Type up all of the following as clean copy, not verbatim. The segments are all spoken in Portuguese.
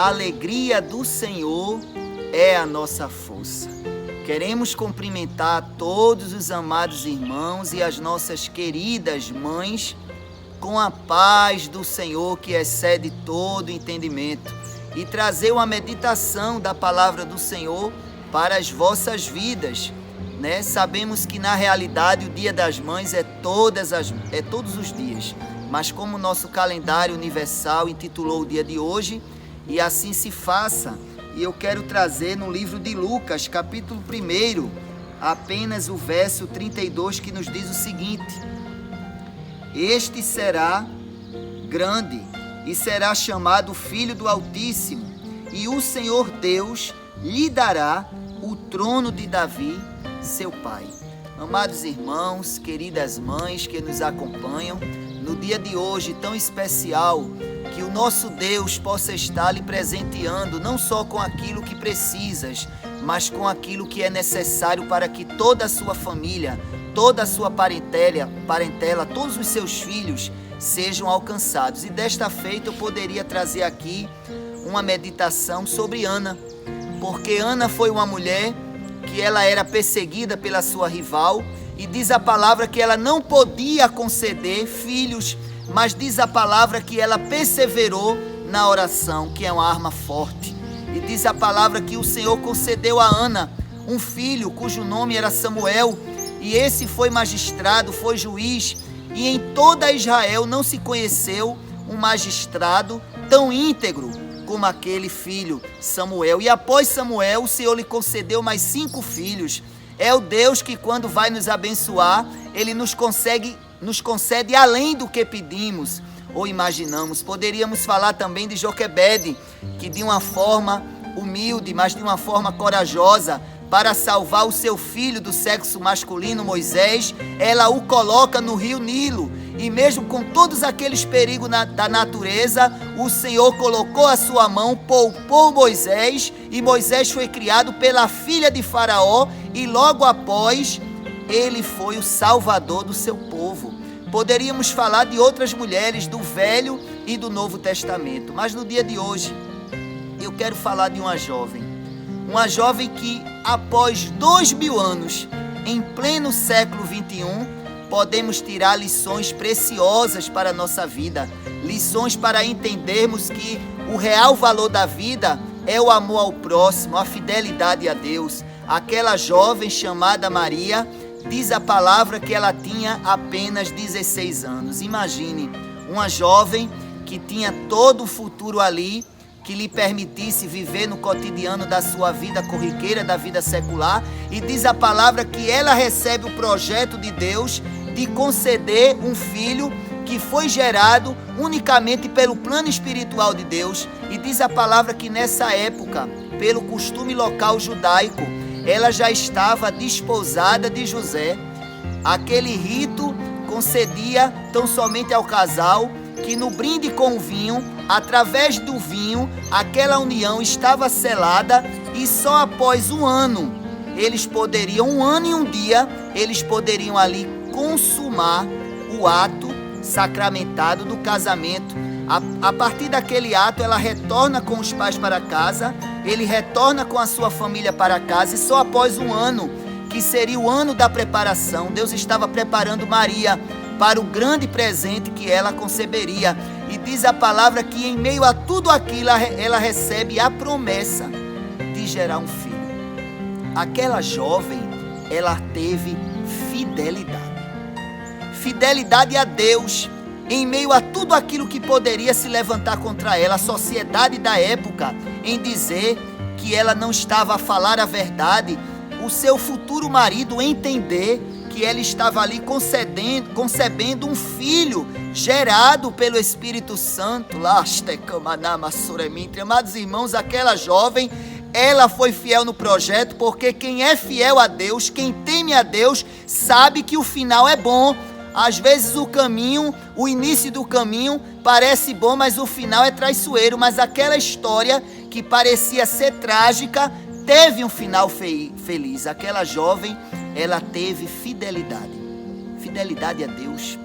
a alegria do Senhor é a nossa força. Queremos cumprimentar todos os amados irmãos e as nossas queridas mães com a paz do Senhor que excede todo entendimento e trazer uma meditação da palavra do Senhor para as vossas vidas, né? Sabemos que na realidade o Dia das Mães é todos os dias, mas como o nosso calendário universal intitulou o dia de hoje, e assim se faça. E eu quero trazer no livro de Lucas, capítulo 1, apenas o verso 32, que nos diz o seguinte: Este será grande e será chamado Filho do Altíssimo, e o Senhor Deus lhe dará o trono de Davi, seu pai. Amados irmãos, queridas mães que nos acompanham, no dia de hoje tão especial, que o nosso Deus possa estar lhe presenteando não só com aquilo que precisas, mas com aquilo que é necessário para que toda a sua família, toda a sua parentela, todos os seus filhos sejam alcançados. E desta feita eu poderia trazer aqui uma meditação sobre Ana, porque Ana foi uma mulher que ela era perseguida pela sua rival, e diz a palavra que ela não podia conceder filhos, mas diz a palavra que ela perseverou na oração, que é uma arma forte. E diz a palavra que o Senhor concedeu a Ana um filho cujo nome era Samuel, e esse foi magistrado, foi juiz, e em toda Israel não se conheceu um magistrado tão íntegro como aquele filho Samuel. E após Samuel, o Senhor lhe concedeu mais 5 filhos. É o Deus que, quando vai nos abençoar, Ele nos concede além do que pedimos ou imaginamos. Poderíamos falar também de Joquebede, que de uma forma humilde, mas de uma forma corajosa, para salvar o seu filho do sexo masculino, Moisés, ela o coloca no rio Nilo. E mesmo com todos aqueles perigos da natureza, o Senhor colocou a sua mão, poupou Moisés, e Moisés foi criado pela filha de Faraó, e logo após, ele foi o salvador do seu povo. Poderíamos falar de outras mulheres do Velho e do Novo Testamento, mas no dia de hoje, eu quero falar de uma jovem que após 2000 anos, em pleno século 21, podemos tirar lições preciosas para a nossa vida, lições para entendermos que o real valor da vida é o amor ao próximo, a fidelidade a Deus. Aquela jovem chamada Maria, diz a palavra que ela tinha apenas 16 anos. Imagine, uma jovem que tinha todo o futuro ali, que lhe permitisse viver no cotidiano da sua vida corriqueira, da vida secular, e diz a palavra que ela recebe o projeto de Deus de conceder um filho que foi gerado unicamente pelo plano espiritual de Deus. E diz a palavra que nessa época, pelo costume local judaico, ela já estava desposada de José. Aquele rito concedia tão somente ao casal que no brinde com o vinho, através do vinho, aquela união estava selada, e só após um ano e um dia, eles poderiam ali consumar o ato sacramentado do casamento. A partir daquele ato, ela retorna com os pais para casa, ele retorna com a sua família para casa, e só após um ano, que seria o ano da preparação, Deus estava preparando Maria para o grande presente que ela conceberia. E diz a palavra que em meio a tudo aquilo, ela recebe a promessa de gerar um filho. Aquela jovem, ela teve fidelidade a Deus, em meio a tudo aquilo que poderia se levantar contra ela, a sociedade da época, em dizer que ela não estava a falar a verdade, o seu futuro marido entender que ela estava ali concebendo um filho gerado pelo Espírito Santo. Amados irmãos, aquela jovem, ela foi fiel no projeto, porque quem é fiel a Deus, quem teme a Deus, sabe que o final é bom. Às vezes o início do caminho parece bom, mas o final é traiçoeiro. Mas aquela história que parecia ser trágica, teve um final feliz. Aquela jovem, ela teve fidelidade a Deus,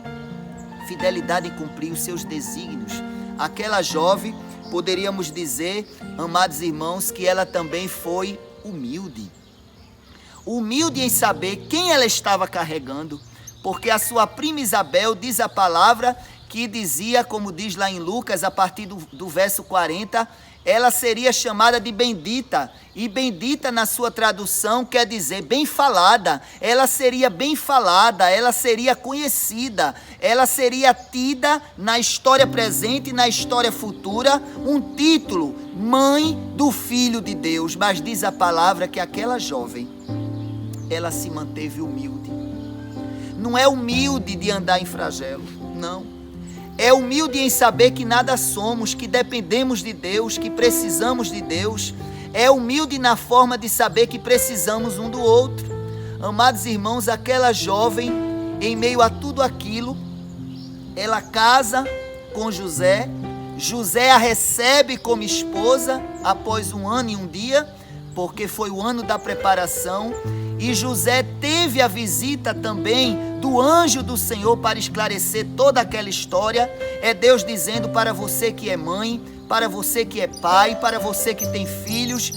fidelidade em cumprir os seus desígnios. Aquela jovem poderíamos dizer, amados irmãos, que ela também foi humilde. Humilde em saber quem ela estava carregando, porque a sua prima Isabel, diz a palavra, que dizia, como diz lá em Lucas, a partir do verso 40, ela seria chamada de bendita, e bendita na sua tradução quer dizer bem falada. Ela seria bem falada, ela seria conhecida, ela seria tida na história presente e na história futura, um título, mãe do Filho de Deus. Mas diz a palavra que aquela jovem, ela se manteve humilde. Não é humilde de andar em flagelo, não. É humilde em saber que nada somos, que dependemos de Deus, que precisamos de Deus. É humilde na forma de saber que precisamos um do outro. Amados irmãos, aquela jovem, em meio a tudo aquilo, ela casa com José. José a recebe como esposa após 1 ano e 1 dia, porque foi o ano da preparação. E José teve a visita também do anjo do Senhor para esclarecer toda aquela história. É Deus dizendo para você que é mãe, para você que é pai, para você que tem filhos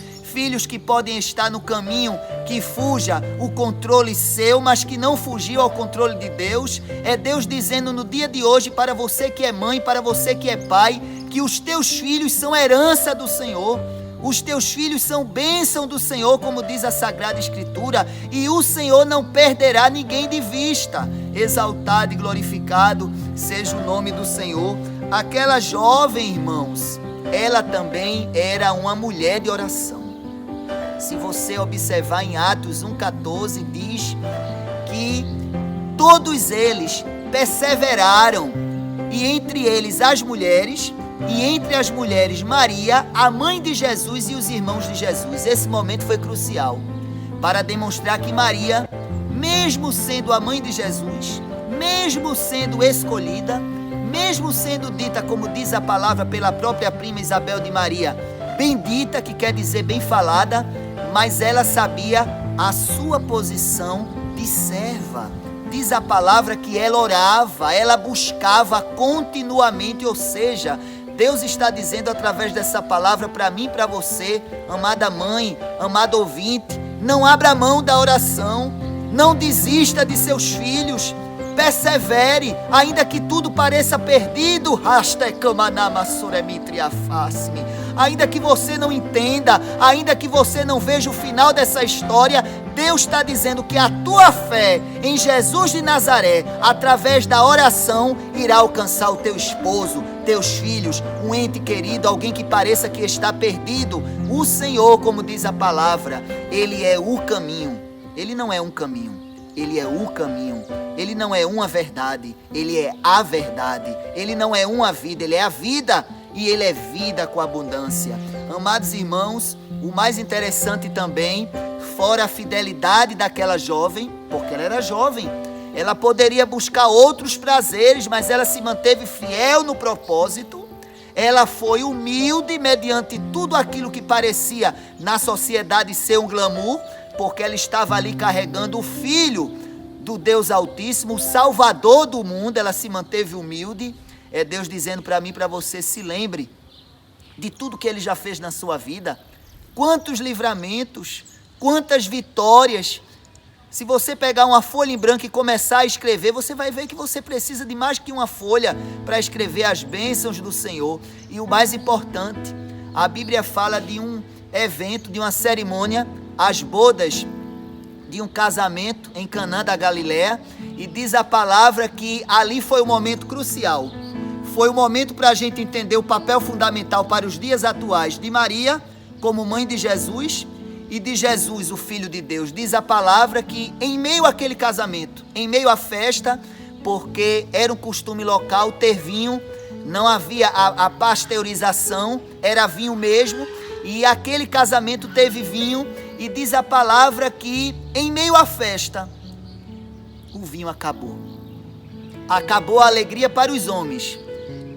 que podem estar no caminho que fuja o controle seu, mas que não fugiu ao controle de Deus. É Deus dizendo no dia de hoje para você que é mãe, para você que é pai, que os teus filhos são herança do Senhor. Os teus filhos são bênção do Senhor, como diz a Sagrada Escritura, e o Senhor não perderá ninguém de vista. Exaltado e glorificado seja o nome do Senhor. Aquela jovem, irmãos, ela também era uma mulher de oração. Se você observar em Atos 1,14, diz que todos eles perseveraram, e entre eles as mulheres, e entre as mulheres Maria, a mãe de Jesus, e os irmãos de Jesus. Esse momento foi crucial para demonstrar que Maria, mesmo sendo a mãe de Jesus, mesmo sendo escolhida, mesmo sendo dita, como diz a palavra pela própria prima Isabel de Maria, bendita, que quer dizer bem falada, mas ela sabia a sua posição de serva. Diz a palavra que ela orava, ela buscava continuamente, ou seja, Deus está dizendo através dessa palavra para mim e para você, amada mãe, amado ouvinte, não abra mão da oração, não desista de seus filhos, persevere, ainda que tudo pareça perdido, ainda que você não entenda, ainda que você não veja o final dessa história, Deus está dizendo que a tua fé em Jesus de Nazaré, através da oração, irá alcançar o teu esposo, teus filhos, um ente querido, alguém que pareça que está perdido. O Senhor, como diz a palavra, Ele é o caminho. Ele não é um caminho, Ele é o caminho. Ele não é uma verdade, Ele é a verdade. Ele não é uma vida, Ele é a vida. E Ele é vida com abundância. Amados irmãos, o mais interessante também, fora a fidelidade daquela jovem, porque ela era jovem, ela poderia buscar outros prazeres, mas ela se manteve fiel no propósito. Ela foi humilde mediante tudo aquilo que parecia na sociedade ser um glamour, porque ela estava ali carregando o Filho do Deus Altíssimo, o Salvador do mundo. Ela se manteve humilde. É Deus dizendo para mim e para você, se lembre de tudo que Ele já fez na sua vida. Quantos livramentos, quantas vitórias. Se você pegar uma folha em branco e começar a escrever, você vai ver que você precisa de mais que uma folha para escrever as bênçãos do Senhor. E o mais importante, a Bíblia fala de um evento, de uma cerimônia, as bodas de um casamento em Canaã da Galileia, e diz a palavra que ali foi um momento crucial. Foi o momento para a gente entender o papel fundamental para os dias atuais de Maria, como mãe de Jesus, e de Jesus, o Filho de Deus. Diz a palavra que em meio àquele casamento, em meio à festa, porque era um costume local ter vinho, não havia a pasteurização, era vinho mesmo, e aquele casamento teve vinho, e diz a palavra que em meio à festa, o vinho acabou. Acabou a alegria para os homens,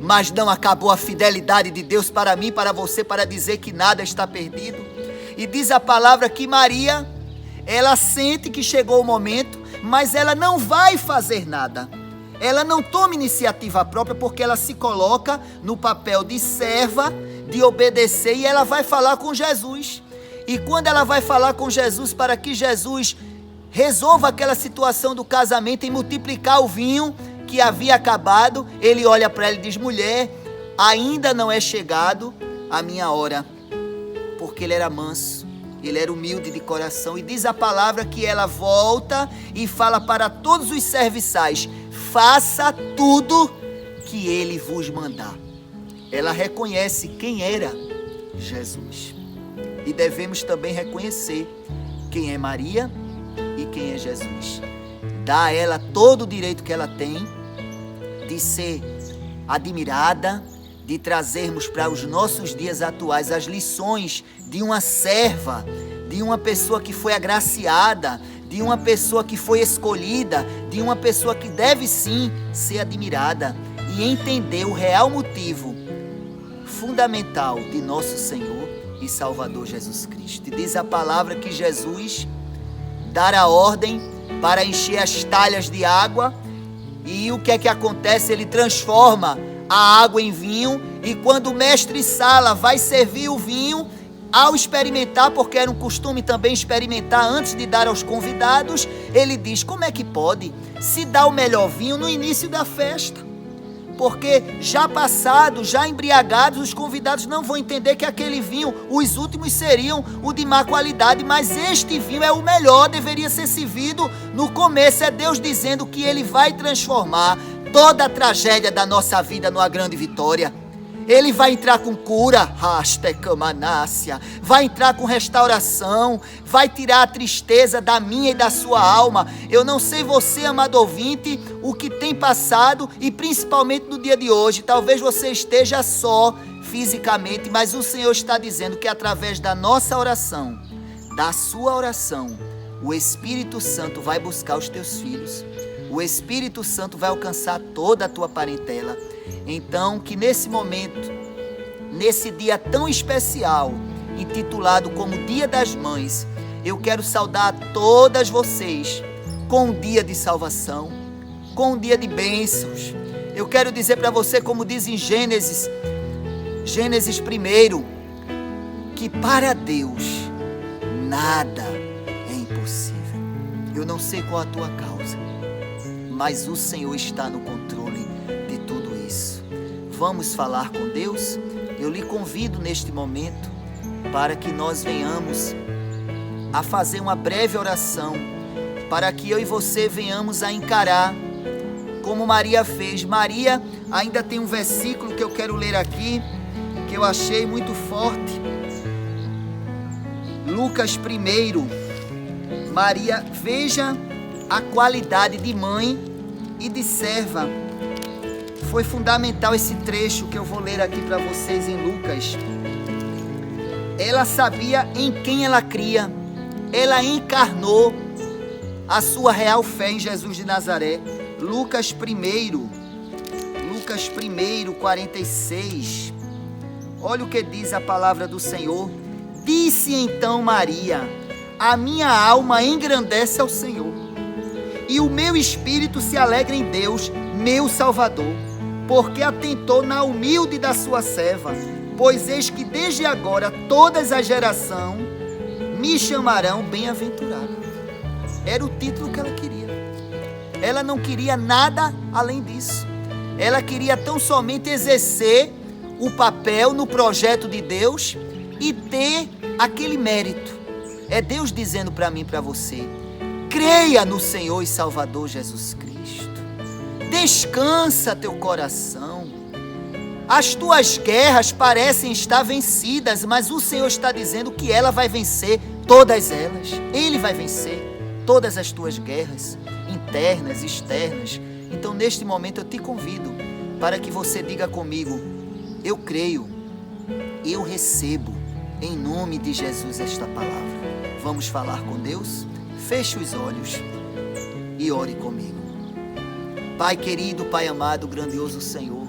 mas não acabou a fidelidade de Deus para mim, para você, para dizer que nada está perdido. E diz a palavra que Maria, ela sente que chegou o momento, mas ela não vai fazer nada. Ela não toma iniciativa própria, porque ela se coloca no papel de serva, de obedecer e ela vai falar com Jesus. E quando ela vai falar com Jesus para que Jesus resolva aquela situação do casamento e multiplicar o vinho que havia acabado, ele olha para ela e diz: mulher, ainda não é chegado a minha hora. Porque ele era manso, ele era humilde de coração. E diz a palavra que ela volta e fala para todos os serviçais: faça tudo que ele vos mandar. Ela reconhece quem era Jesus. E devemos também reconhecer quem é Maria e quem é Jesus. Dá a ela todo o direito que ela tem de ser admirada, de trazermos para os nossos dias atuais as lições de uma serva, de uma pessoa que foi agraciada, de uma pessoa que foi escolhida, de uma pessoa que deve sim ser admirada e entender o real motivo fundamental de nosso Senhor e Salvador Jesus Cristo. E diz a palavra que Jesus dará ordem para encher as talhas de água, e o que é que acontece? Ele transforma a água em vinho, e quando o mestre Sala vai servir o vinho, ao experimentar, porque era um costume também experimentar antes de dar aos convidados, ele diz: como é que pode se dar o melhor vinho no início da festa? Porque já passados, já embriagados, os convidados não vão entender que aquele vinho, os últimos seriam o de má qualidade, mas este vinho é o melhor, deveria ser servido no começo. É Deus dizendo que Ele vai transformar toda a tragédia da nossa vida numa grande vitória. Ele vai entrar com cura, vai entrar com restauração, vai tirar a tristeza da minha e da sua alma. Eu não sei você, amado ouvinte, o que tem passado, e principalmente no dia de hoje. Talvez você esteja só fisicamente, mas o Senhor está dizendo que através da nossa oração, da sua oração, o Espírito Santo vai buscar os teus filhos. O Espírito Santo vai alcançar toda a tua parentela. Então, que nesse momento, nesse dia tão especial, intitulado como Dia das Mães, eu quero saudar a todas vocês com um dia de salvação, com um dia de bênçãos. Eu quero dizer para você, como diz em Gênesis 1, que para Deus nada é impossível. Eu não sei qual a tua causa, mas o Senhor está no controle de tudo isso. Vamos falar com Deus? Eu lhe convido neste momento para que nós venhamos a fazer uma breve oração, para que eu e você venhamos a encarar como Maria fez. Maria ainda tem um versículo que eu quero ler aqui, que eu achei muito forte. Lucas 1. Maria, veja a qualidade de mãe e de serva. Foi fundamental esse trecho que eu vou ler aqui para vocês em Lucas. Ela sabia em quem ela cria. Ela encarnou a sua real fé em Jesus de Nazaré. Lucas 1, 46. Olha o que diz a palavra do Senhor. Disse então Maria: a minha alma engrandece ao Senhor, e o meu espírito se alegra em Deus, meu Salvador, porque atentou na humilde da sua serva. Pois eis que desde agora todas as gerações me chamarão bem-aventurada. Era o título que ela queria. Ela não queria nada além disso. Ela queria tão somente exercer o papel no projeto de Deus e ter aquele mérito. É Deus dizendo para mim e para você: creia no Senhor e Salvador Jesus Cristo. Descansa teu coração. As tuas guerras parecem estar vencidas, mas o Senhor está dizendo que ela vai vencer todas elas. Ele vai vencer todas as tuas guerras, internas, externas. Então, neste momento, eu te convido para que você diga comigo: eu creio, eu recebo, em nome de Jesus, esta palavra. Vamos falar com Deus? Feche os olhos e ore comigo. Pai querido, Pai amado, grandioso Senhor,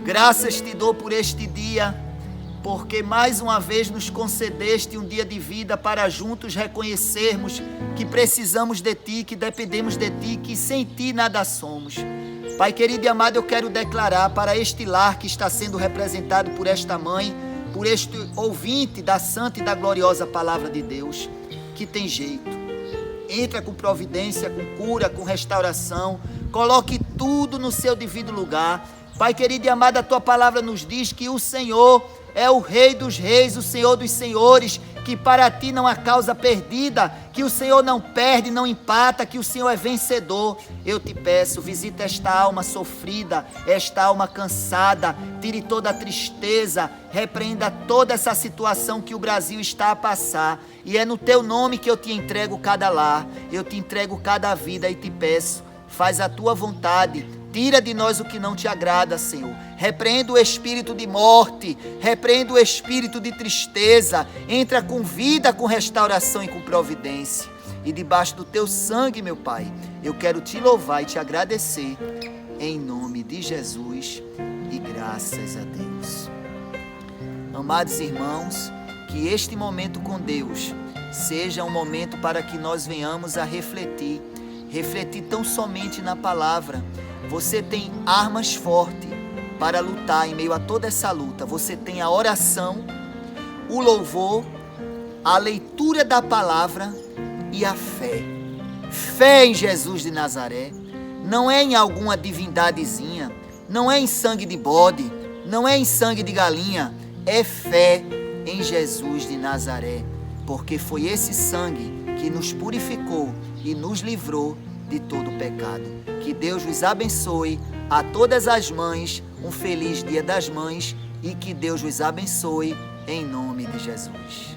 graças te dou por este dia, porque mais uma vez nos concedeste um dia de vida para juntos reconhecermos que precisamos de Ti, que dependemos de Ti, que sem Ti nada somos. Pai querido e amado, eu quero declarar para este lar que está sendo representado por esta mãe, por este ouvinte da santa e da gloriosa palavra de Deus, que tem jeito. Entra com providência, com cura, com restauração. Coloque tudo no seu devido lugar. Pai querido e amado, a tua palavra nos diz que o Senhor é o Rei dos reis, o Senhor dos senhores, que para ti não há causa perdida, que o Senhor não perde, não empata, que o Senhor é vencedor. Eu te peço, visita esta alma sofrida, esta alma cansada, tire toda a tristeza, repreenda toda essa situação que o Brasil está a passar, e é no teu nome que eu te entrego cada lar, eu te entrego cada vida e te peço, faz a tua vontade. Tira de nós o que não te agrada, Senhor. Repreenda o espírito de morte, repreenda o espírito de tristeza. Entra com vida, com restauração e com providência. E debaixo do teu sangue, meu Pai, eu quero te louvar e te agradecer. Em nome de Jesus e graças a Deus. Amados irmãos, que este momento com Deus seja um momento para que nós venhamos a refletir tão somente na palavra. Você tem armas fortes para lutar em meio a toda essa luta. Você tem a oração, o louvor, a leitura da palavra e a fé. Fé em Jesus de Nazaré. Não é em alguma divindadezinha, não é em sangue de bode, não é em sangue de galinha. É fé em Jesus de Nazaré, porque foi esse sangue que nos purificou e nos livrou de todo o pecado. Que Deus vos abençoe, a todas as mães, um feliz Dia das Mães, e que Deus vos abençoe em nome de Jesus.